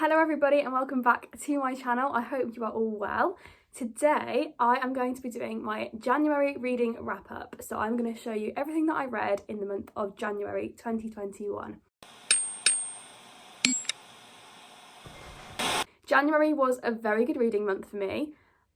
Hello everybody and welcome back to my channel. I hope you are all well. Today I am going to be doing my January reading wrap up. So I'm going to show you everything that I read in the month of January 2021. January was a very good reading month for me.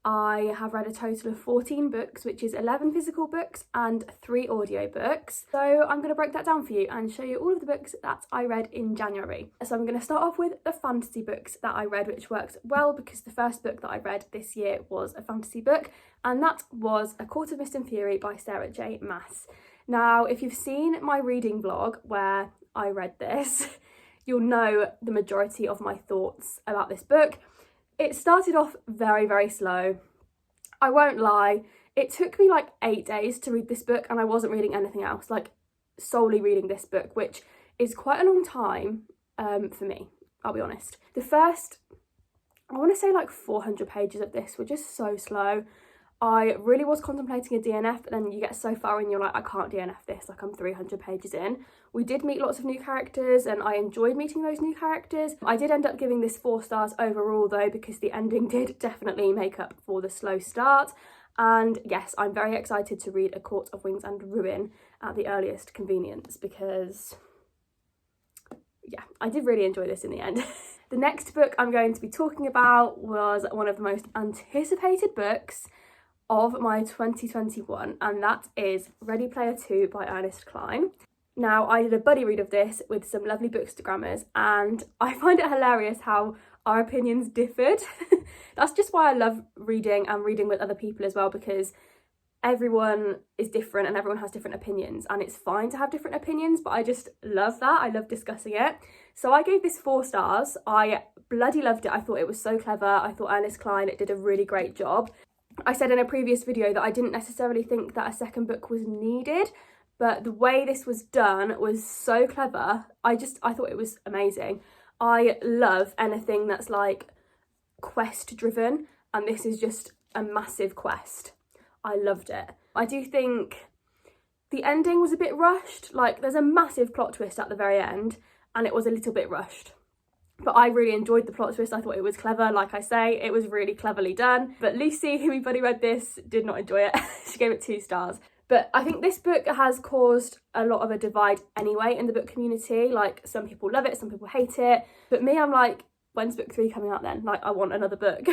I have read a total of 14 books, which is 11 physical books and 3 audiobooks. So I'm going to break that down for you and show you all of the books that I read in January. So I'm going to start off with the fantasy books that I read, which works well because the first book that I read this year was a fantasy book, and that was A Court of Mist and Fury by Sarah J. Maas. Now, if you've seen my reading vlog where I read this, you'll know the majority of my thoughts about this book. It started off very slow. I won't lie, it took me like 8 days to read this book and I wasn't reading anything else, like solely reading this book, which is quite a long time for me, I'll be honest. The first, I want to say like 400 pages of this were just so slow. I really was contemplating a DNF, but then you get so far and you're like, I can't DNF this, like I'm 300 pages in. We did meet lots of new characters and I enjoyed meeting those new characters. I did end up giving this 4 stars overall though, because the ending did definitely make up for the slow start. And yes, I'm very excited to read A Court of Wings and Ruin at the earliest convenience because, yeah, I did really enjoy this in the end. The next book I'm going to be talking about was one of the most anticipated books of my 2021, and that is Ready Player 2 by Ernest Cline. Now, I did a buddy read of this with some lovely bookstagrammers and I find it hilarious how our opinions differed. That's just why I love reading and reading with other people as well, because everyone is different and everyone has different opinions, and it's fine to have different opinions, but I just love that. I love discussing it. So I gave this 4 stars. I bloody loved it. I thought it was so clever. I thought Ernest Cline did a really great job. I said in a previous video that I didn't necessarily think that a second book was needed, but the way this was done was so clever. I thought it was amazing. I love anything that's like quest driven, and this is just a massive quest. I loved it. I do think the ending was a bit rushed. Like, there's a massive plot twist at the very end and it was a little bit rushed. But I really enjoyed the plot twist. I thought it was clever. Like I say, it was really cleverly done. But Lucy, who we buddy read this, did not enjoy it. She gave it 2 stars. But I think this book has caused a lot of a divide anyway in the book community. Like, some people love it, some people hate it. But me, I'm like, when's book 3 coming out then? Like, I want another book.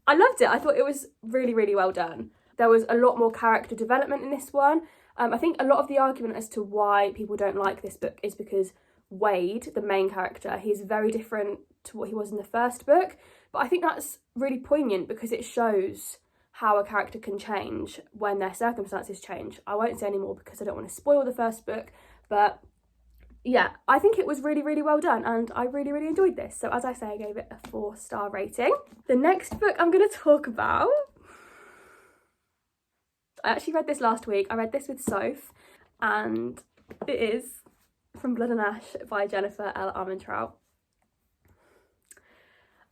I loved it. I thought it was really well done. There was a lot more character development in this one. I think a lot of the argument as to why people don't like this book is because Wade, the main character, he's very different to what he was in the first book, but I think that's really poignant because it shows how a character can change when their circumstances change. I won't say any more because I don't want to spoil the first book, but yeah, I think it was really well done and I really enjoyed this. So as I say, I gave it a 4-star rating. The next book I'm going to talk about, I actually read this last week. I read this with Soph, and it is From Blood and Ash by Jennifer L. Armentrout.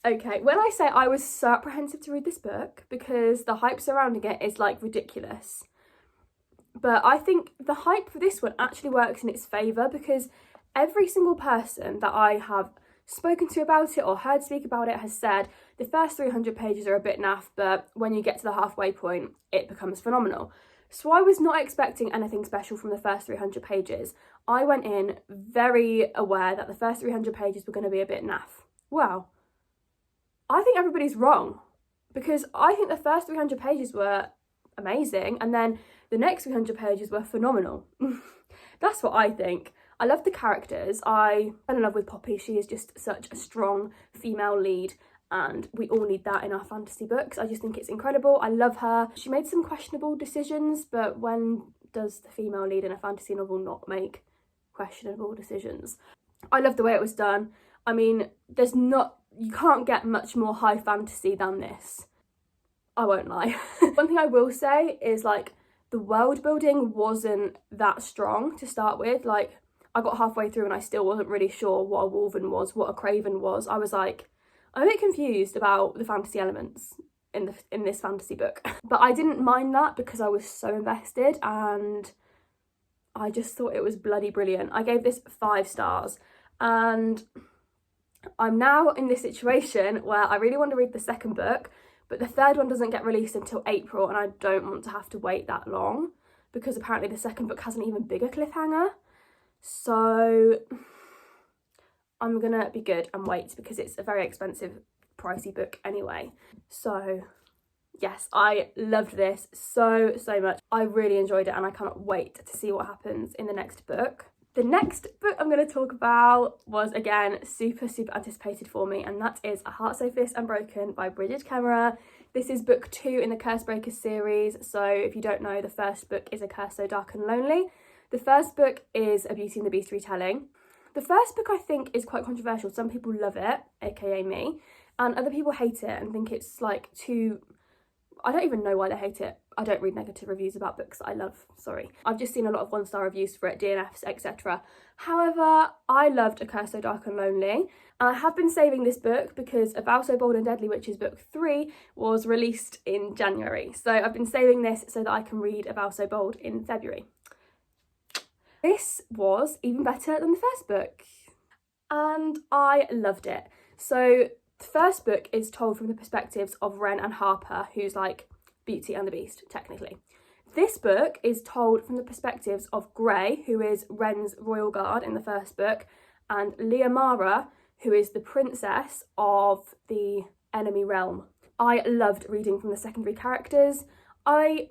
Okay, when I say I was so apprehensive to read this book because the hype surrounding it is like ridiculous, but I think the hype for this one actually works in its favour because every single person that I have spoken to about it or heard speak about it has said the first 300 pages are a bit naff, but when you get to the halfway point it becomes phenomenal. So I was not expecting anything special from the first 300 pages. I went in very aware that the first 300 pages were going to be a bit naff. Well, I think everybody's wrong, because I think the first 300 pages were amazing and then the next 300 pages were phenomenal. That's what I think. I love the characters. I fell in love with Poppy. She is just such a strong female lead and we all need that in our fantasy books. I just think it's incredible. I love her. She made some questionable decisions, but when does the female lead in a fantasy novel not make questionable decisions? I love the way it was done. I mean, you can't get much more high fantasy than this. I won't lie. One thing I will say is, like, the world building wasn't that strong to start with. Like, I got halfway through and I still wasn't really sure what a Wolven was, what a Craven was. I was like, I'm a bit confused about the fantasy elements in this fantasy book. But I didn't mind that because I was so invested and I just thought it was bloody brilliant. I gave this 5 stars and I'm now in this situation where I really want to read the second book, but the third one doesn't get released until April, and I don't want to have to wait that long because apparently the second book has an even bigger cliffhanger. So I'm gonna be good and wait because it's a very expensive, pricey book anyway. So yes, I loved this so much. I really enjoyed it and I cannot wait to see what happens in the next book. The next book I'm going to talk about was, again, super anticipated for me, and that is A Heart So Fierce and Broken by Bridget Kemmerer. This is book 2 in the Cursebreakers series. So if you don't know, the first book is A Curse So Dark and Lonely. The first book is A Beauty and the Beast retelling. The first book I think is quite controversial. Some people love it, aka me, and other people hate it and think it's like too... I don't even know why they hate it. I don't read negative reviews about books that I love, sorry. I've just seen a lot of 1-star reviews for it, DNFs, etc. However, I loved A Curse So Dark and Lonely, and I have been saving this book because A Vow So Bold and Deadly, which is book 3, was released in January. So I've been saving this so that I can read A Vow So Bold in February. This was even better than the first book, and I loved it. So the first book is told from the perspectives of Wren and Harper, who's like Beauty and the Beast, technically. This book is told from the perspectives of Grey, who is Wren's royal guard in the first book, and Liamara, who is the princess of the enemy realm. I loved reading from the secondary characters. I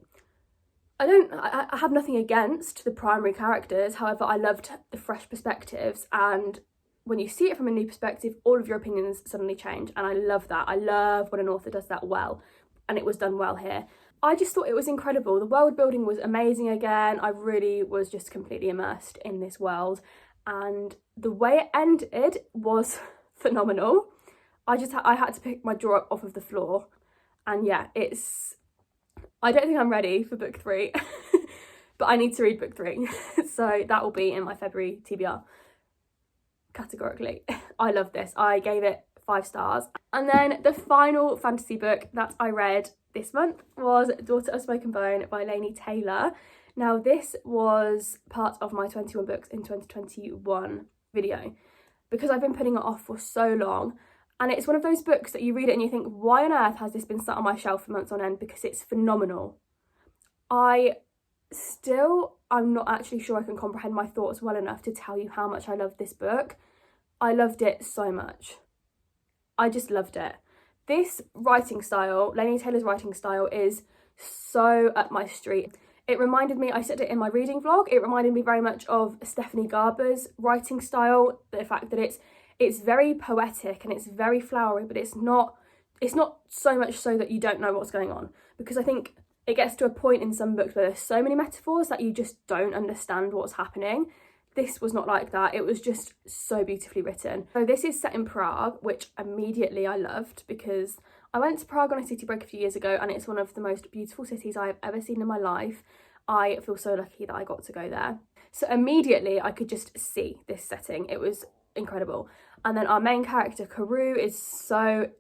have nothing against the primary characters, however, I loved the fresh perspectives, and when you see it from a new perspective, all of your opinions suddenly change, and I love that. I love when an author does that well, and it was done well here. I just thought it was incredible. The world building was amazing again. I really was just completely immersed in this world, and the way it ended was phenomenal. I had to pick my jaw up off of the floor, and yeah, I don't think I'm ready for book 3, but I need to read book 3, so that will be in my February TBR. Categorically, I love this. I gave it 5 stars. And then the final fantasy book that I read this month was Daughter of Smoke and Bone by Laini Taylor. Now this was part of my 21 books in 2021 video because I've been putting it off for so long, and it's one of those books that you read it and you think, why on earth has this been sat on my shelf for months on end, because it's phenomenal. I'm not actually sure I can comprehend my thoughts well enough to tell you how much I loved this book. I loved it so much. I just loved it. This writing style, Laini Taylor's writing style, is so up my street. It reminded me, I said it in my reading vlog, it reminded me very much of Stephanie Garber's writing style. The fact that it's very poetic and it's very flowery, but it's not so much so that you don't know what's going on, because I think it gets to a point in some books where there's so many metaphors that you just don't understand what's happening. This was not like that. It was just so beautifully written. So this is set in Prague, which immediately I loved because I went to Prague on a city break a few years ago, and it's one of the most beautiful cities I've ever seen in my life. I feel so lucky that I got to go there. So immediately I could just see this setting. It was incredible. And then our main character, Karou, is so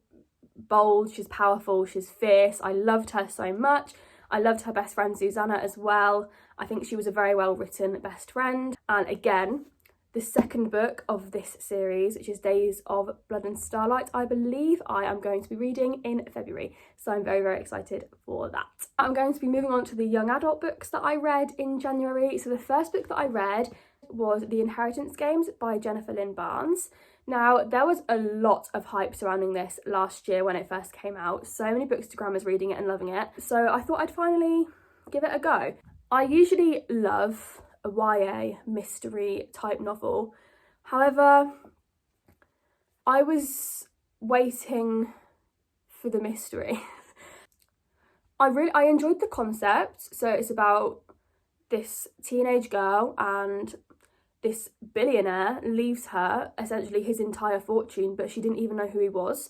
bold, she's powerful, she's fierce. I loved her so much. I loved her best friend Susanna as well. I think she was a very well written best friend. And again, the second book of this series, which is Days of Blood and Starlight, I believe I am going to be reading in February. So I'm very excited for that. I'm going to be moving on to the young adult books that I read in January. So the first book that I read was The Inheritance Games by Jennifer Lynn Barnes. Now, there was a lot of hype surrounding this last year when it first came out. So many bookstagrammers reading it and loving it. So I thought I'd finally give it a go. I usually love a YA mystery type novel. However, I was waiting for the mystery. I enjoyed the concept. So it's about this teenage girl, and this billionaire leaves her essentially his entire fortune, but she didn't even know who he was.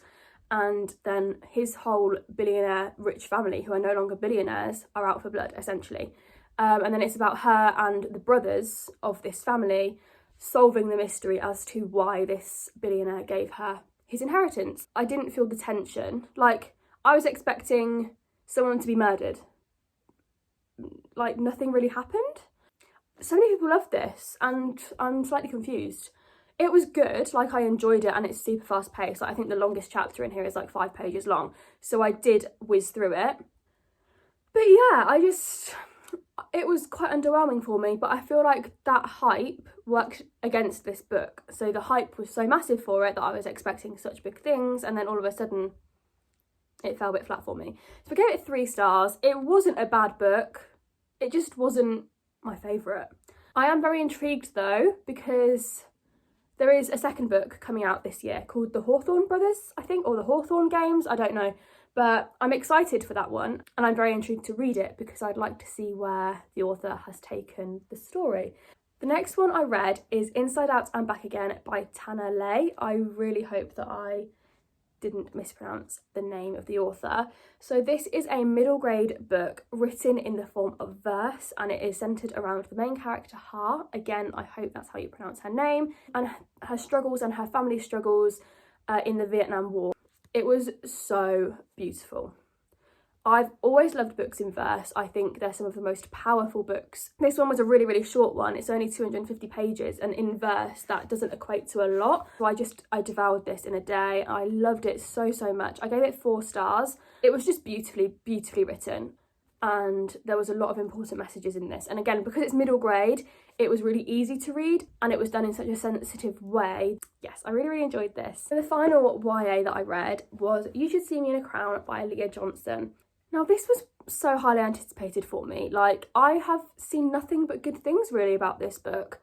And then his whole billionaire rich family, who are no longer billionaires, are out for blood, essentially. And then it's about her and the brothers of this family solving the mystery as to why this billionaire gave her his inheritance. I didn't feel the tension. Like, I was expecting someone to be murdered. Like, nothing really happened. So many people love this, and I'm slightly confused. It was good, like I enjoyed it, and it's super fast paced. Like, I think the longest chapter in here is like 5 pages long, so I did whiz through it. But yeah, it was quite underwhelming for me, but I feel like that hype worked against this book. So the hype was so massive for it that I was expecting such big things, and then all of a sudden it fell a bit flat for me. So I gave it 3 stars. It wasn't a bad book, it just wasn't my favourite. I am very intrigued though, because there is a second book coming out this year called The Hawthorne Brothers, I think, or The Hawthorne Games, I don't know. But I'm excited for that one, and I'm very intrigued to read it because I'd like to see where the author has taken the story. The next one I read is Inside Out and Back Again by Tana Lay. I really hope that I didn't mispronounce the name of the author. So this is a middle grade book written in the form of verse, and it is centred around the main character Ha. Again, I hope that's how you pronounce her name, and her struggles and her family's struggles in the Vietnam War. It was so beautiful. I've always loved books in verse. I think they're some of the most powerful books. This one was a really, really short one. It's only 250 pages, and in verse that doesn't equate to a lot. So I devoured this in a day. I loved it so, so much. I gave it 4 stars. It was just beautifully, beautifully written, and there was a lot of important messages in this. And again, because it's middle grade, it was really easy to read, and it was done in such a sensitive way. Yes, I really, really enjoyed this. So the final YA that I read was You Should See Me in a Crown by Leah Johnson. Now, this was so highly anticipated for me. Like, I have seen nothing but good things really about this book.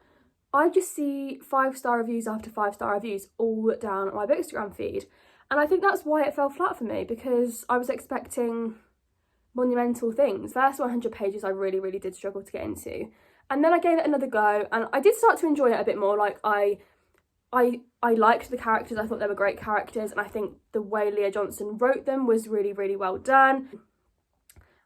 I just see 5-star reviews after 5-star reviews all down my Bookstagram feed. And I think that's why it fell flat for me, because I was expecting monumental things. First 100 pages I really, really did struggle to get into. And then I gave it another go, and I did start to enjoy it a bit more. Like, I liked the characters. I thought they were great characters, and I think the way Leah Johnson wrote them was really, really well done.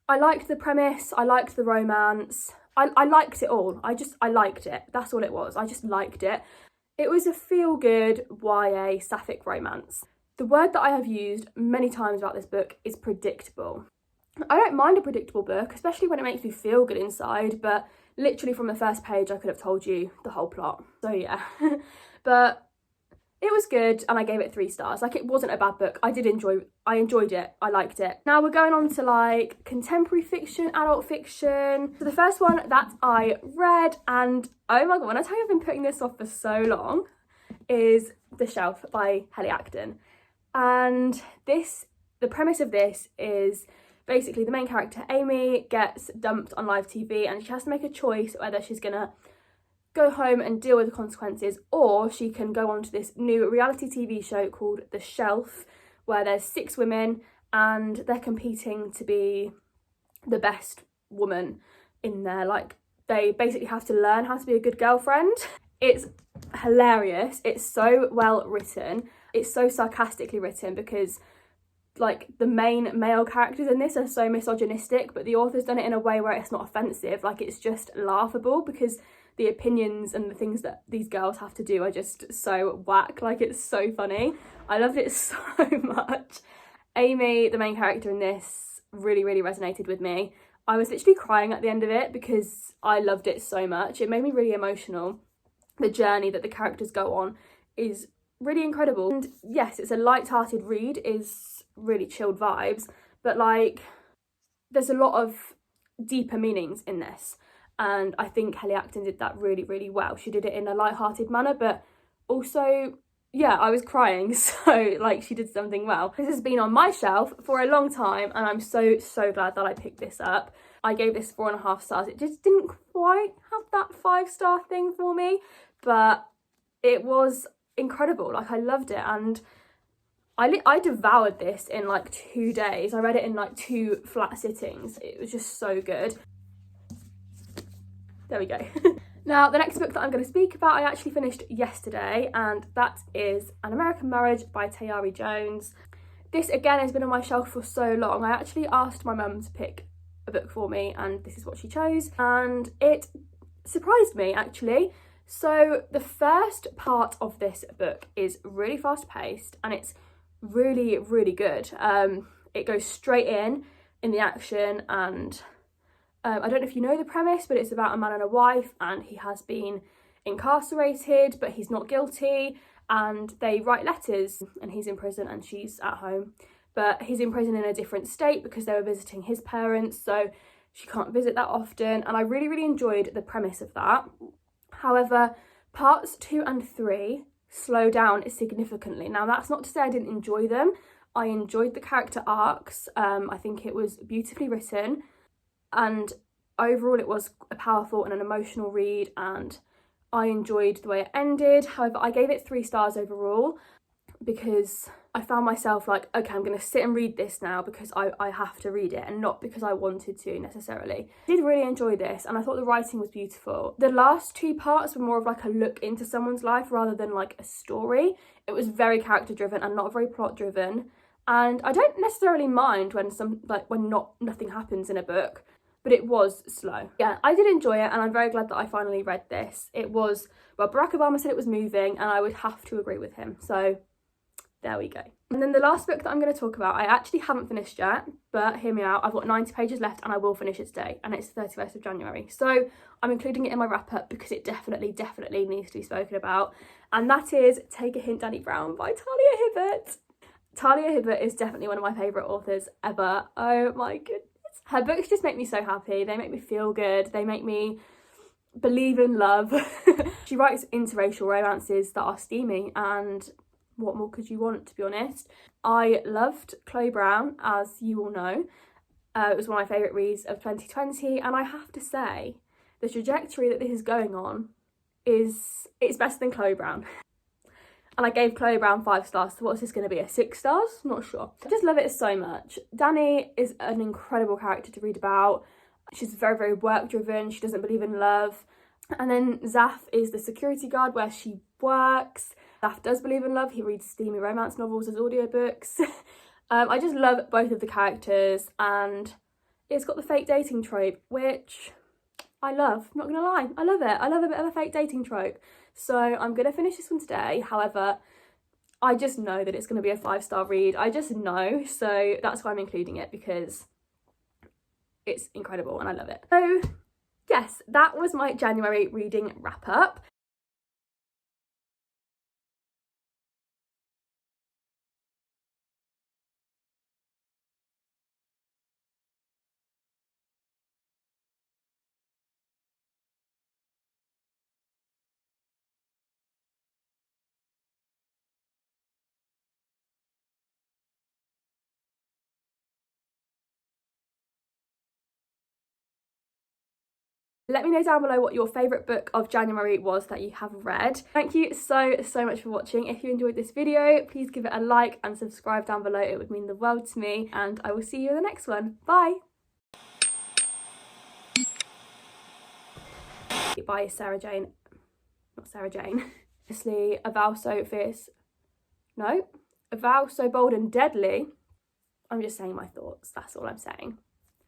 I liked the premise, I liked the romance, I liked it all. I liked it. That's all it was. I just liked it. It was a feel-good YA sapphic romance. The word that I have used many times about this book is predictable. I don't mind a predictable book, especially when it makes me feel good inside, but literally from the first page I could have told you the whole plot. So yeah, but it was good, and I gave it 3 stars. Like, it wasn't a bad book. I enjoyed it. I liked it. Now we're going on to like contemporary fiction, adult fiction. So the first one that I read, and oh my god, when I tell you I've been putting this off for so long, is The Shelf by Helly Acton. And the premise of this is basically the main character, Amie, gets dumped on live TV, and she has to make a choice whether she's gonna go home and deal with the consequences, or she can go on to this new reality TV show called The Shelf, where there's 6 women and they're competing to be the best woman in there. Like, they basically have to learn how to be a good girlfriend. It's hilarious. It's so well written. It's so sarcastically written, because like the main male characters in this are so misogynistic, but the author's done it in a way where it's not offensive. Like, it's just laughable, because the opinions and the things that these girls have to do are just so whack. Like, it's so funny. I loved it so much. Amie, the main character in this, really, really resonated with me. I was literally crying at the end of it because I loved it so much. It made me really emotional. The journey that the characters go on is really incredible. And yes, it's a light-hearted read, is really chilled vibes, but like, there's a lot of deeper meanings in this. And I think Helly Acton did that really, really well. She did it in a light-hearted manner, but also, yeah, I was crying, so like, she did something well. This has been on my shelf for a long time, and I'm so, so glad that I picked this up. I gave this 4.5 stars. It just didn't quite have that 5-star thing for me, but it was incredible. Like, I loved it, and I devoured this in like 2 days. I read it in like 2 flat sittings. It was just so good. There we go. Now, the next book that I'm going to speak about, I actually finished yesterday, and that is An American Marriage by Tayari Jones. This, again, has been on my shelf for so long. I actually asked my mum to pick a book for me, and this is what she chose, and it surprised me, actually. So the first part of this book is really fast-paced, and it's really, really good. It goes straight in the action, and I don't know if you know the premise, but it's about a man and a wife, and he has been incarcerated, but he's not guilty, and they write letters, and he's in prison and she's at home. But he's in prison in a different state because they were visiting his parents, so she can't visit that often, and I really, really enjoyed the premise of that. However, parts 2 and 3 slow down significantly. Now, that's not to say I didn't enjoy them. I enjoyed the character arcs. I think it was beautifully written, and overall it was a powerful and an emotional read, and I enjoyed the way it ended. However, I gave it 3 stars overall because I found myself like, okay, I'm going to sit and read this now because I have to read it, and not because I wanted to necessarily. I did really enjoy this, and I thought the writing was beautiful. The last 2 parts were more of like a look into someone's life rather than like a story. It was very character driven and not very plot driven, and I don't necessarily mind when nothing happens in a book, but it was slow. Yeah, I did enjoy it, and I'm very glad that I finally read this. It was, well, Barack Obama said it was moving, and I would have to agree with him, so there we go. And then the last book that I'm going to talk about, I actually haven't finished yet, but hear me out. I've got 90 pages left and I will finish it today, and it's the 31st of January. So I'm including it in my wrap up because it definitely needs to be spoken about. And that is Take a Hint, Danny Brown by Talia Hibbert. Talia Hibbert is definitely one of my favourite authors ever. Oh my goodness. Her books just make me so happy. They make me feel good. They make me believe in love. She writes interracial romances that are steamy, and what more could you want, to be honest? I loved Chloe Brown, as you all know. It was one of my favourite reads of 2020, and I have to say, the trajectory that this is going on it's better than Chloe Brown. And I gave Chloe Brown 5 stars, so what's this going to be, a 6 stars? Not sure. I just love it so much. Dani is an incredible character to read about. She's very, very work driven. She doesn't believe in love. And then Zaf is the security guard where she works. Zaf does believe in love. He reads steamy romance novels as audiobooks. I just love both of the characters, and it's got the fake dating trope, which I love. I'm not gonna lie, I love it. I love a bit of a fake dating trope. So I'm gonna finish this one today. However, I just know that it's gonna be a 5-star read. I just know, so that's why I'm including it, because it's incredible and I love it. So yes, that was my January reading wrap up. Let me know down below what your favourite book of January was that you have read. Thank you so much for watching. If you enjoyed this video, please give it a like and subscribe down below. It would mean the world to me, and I will see you in the next one. Bye! By Sarah Jane. Not Sarah Jane. Obviously, A Vow So Fierce. No. A Vow So Bold and Deadly. I'm just saying my thoughts. That's all I'm saying.